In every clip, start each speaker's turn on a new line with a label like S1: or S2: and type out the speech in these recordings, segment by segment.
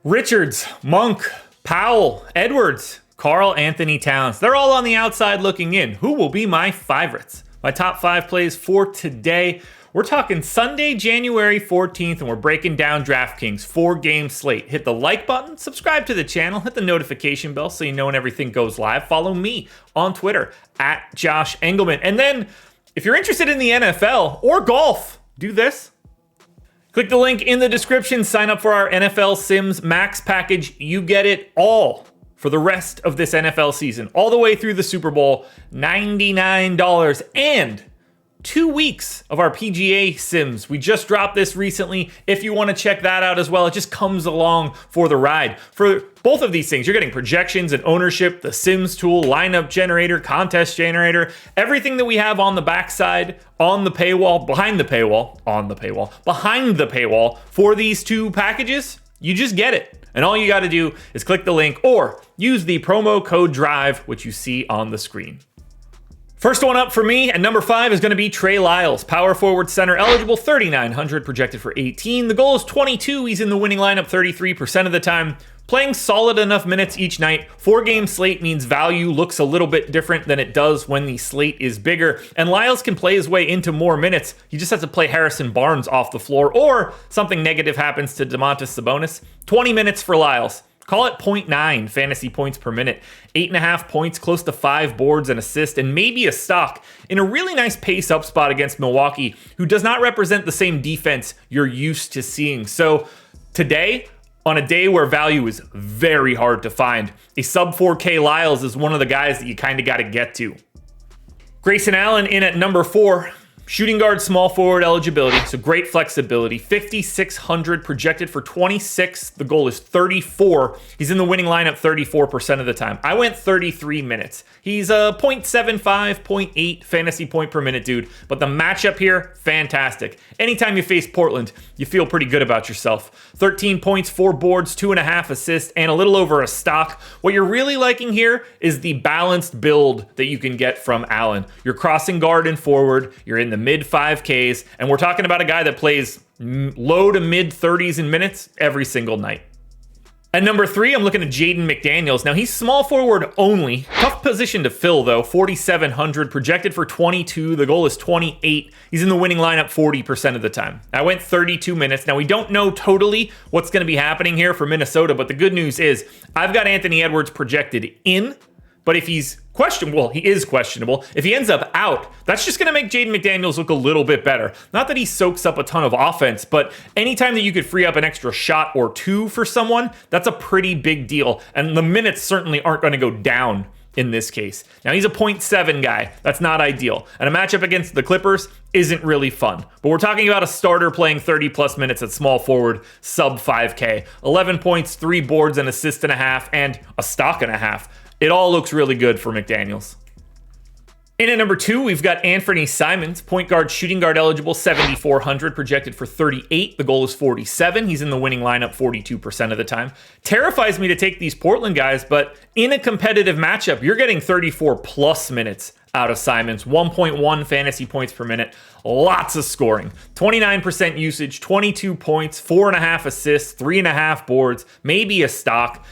S1: Richards, Monk, Powell, Edwards, Karl Anthony Towns. They're all on the outside looking in. Who will be my favorites? My top 5 plays for today. We're talking Sunday, January 14th, and we're breaking down DraftKings 4-game slate. Hit the like button, subscribe to the channel, hit the notification bell so you know when everything goes live. Follow me on Twitter at Josh Engleman. And then, if you're interested in the NFL or golf, do this. Click the link in the description, sign up for our NFL Sims Max package. You get it all for the rest of this NFL season, all the way through the Super Bowl, $99, and 2 weeks of our PGA Sims. We just dropped this recently. If you want to check that out as well, it just comes along for the ride. For both of these things, you're getting projections and ownership, the Sims tool, lineup generator, contest generator, everything that we have on the backside, on the paywall, behind the paywall, on the paywall, behind the paywall for these 2 packages. You just get it. And all you got to do is click the link or use the promo code DRIVE, which you see on the screen. First one up for me at number 5 is going to be Trey Lyles. Power forward center eligible, 3,900, projected for 18. The goal is 22. He's in the winning lineup 33% of the time. Playing solid enough minutes each night. 4-game slate means value looks a little bit different than it does when the slate is bigger. And Lyles can play his way into more minutes. He just has to play Harrison Barnes off the floor, or something negative happens to Domantas Sabonis. 20 minutes for Lyles. Call it 0.9 fantasy points per minute, 8.5 points, close to 5 boards and assists, and maybe a stock in a really nice pace up spot against Milwaukee, who does not represent the same defense you're used to seeing. So today, on a day where value is very hard to find, a sub 4K Lyles is one of the guys that you kind of got to get to. Grayson Allen in at number 4. Shooting guard, small forward eligibility, so great flexibility. 5,600 projected for 26. The goal is 34. He's in the winning lineup 34% of the time. I went 33 minutes. He's a 0.75, 0.8 fantasy point per minute dude, but the matchup here, fantastic. Anytime you face Portland, you feel pretty good about yourself. 13 points, 4 boards, 2.5 assists, and a little over a stock. What you're really liking here is the balanced build that you can get from Allen. You're crossing guard and forward. You're in the mid 5Ks, and we're talking about a guy that plays low to mid 30s in minutes every single night. At number 3, I'm looking at Jalen McDaniels. Now, he's small forward only. Tough position to fill, though. 4,700, projected for 22. The goal is 28. He's in the winning lineup 40% of the time. I went 32 minutes. Now, we don't know totally what's going to be happening here for Minnesota, but the good news is I've got Anthony Edwards projected in. But if he's questionable, he is questionable. If he ends up out, that's just going to make Jalen McDaniels look a little bit better. Not that he soaks up a ton of offense, but anytime that you could free up an extra shot or 2 for someone, that's a pretty big deal. And the minutes certainly aren't going to go down in this case. Now, he's a 0.7 guy. That's not ideal. And a matchup against the Clippers isn't really fun. But we're talking about a starter playing 30-plus minutes at small forward, sub 5K. 11 points, 3 boards, an assist and a half, and a stock and a half. It all looks really good for McDaniels. In at number 2, we've got Anthony Simons, point guard, shooting guard eligible, 7,400, projected for 38. The goal is 47. He's in the winning lineup 42% of the time. Terrifies me to take these Portland guys, but in a competitive matchup, you're getting 34-plus minutes out of Simons, 1.1 fantasy points per minute, lots of scoring, 29% usage, 22 points, 4.5 assists, 3.5 boards, maybe a stock.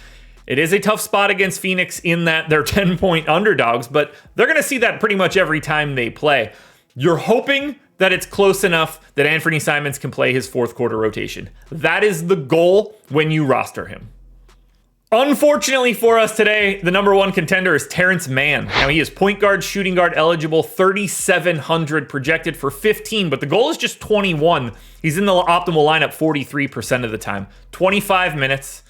S1: It is a tough spot against Phoenix in that they're 10-point underdogs, but they're going to see that pretty much every time they play. You're hoping that it's close enough that Anthony Simons can play his 4th quarter rotation. That is the goal when you roster him. Unfortunately for us today, the number 1 contender is Terrence Mann. Now, he is point guard, shooting guard eligible, 3,700, projected for 15, but the goal is just 21. He's in the optimal lineup 43% of the time. 25 minutes.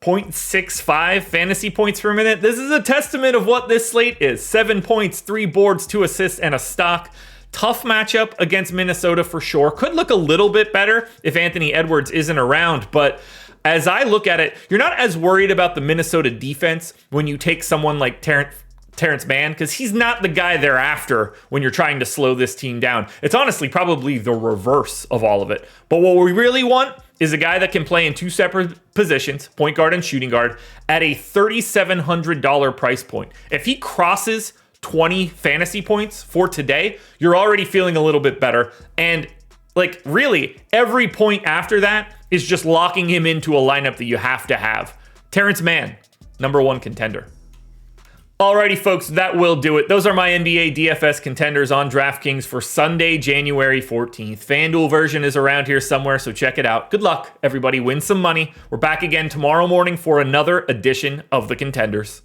S1: 0.65 fantasy points per minute. This is a testament of what this slate is. 7 points, 3 boards, 2 assists, and a stock. Tough matchup against Minnesota for sure. Could look a little bit better if Anthony Edwards isn't around, but as I look at it, you're not as worried about the Minnesota defense when you take someone like Terrence Mann, because he's not the guy they're after when you're trying to slow this team down. It's honestly probably the reverse of all of it. But what we really want is a guy that can play in 2 separate positions, point guard and shooting guard, at a $3,700 price point. If he crosses 20 fantasy points for today, you're already feeling a little bit better. And Like, really, every point after that is just locking him into a lineup that you have to have. Terrence Mann, number 1 contender. Alrighty, folks, that will do it. Those are my NBA DFS contenders on DraftKings for Sunday, January 14th. FanDuel version is around here somewhere, so check it out. Good luck, everybody. Win some money. We're back again tomorrow morning for another edition of the Contenders.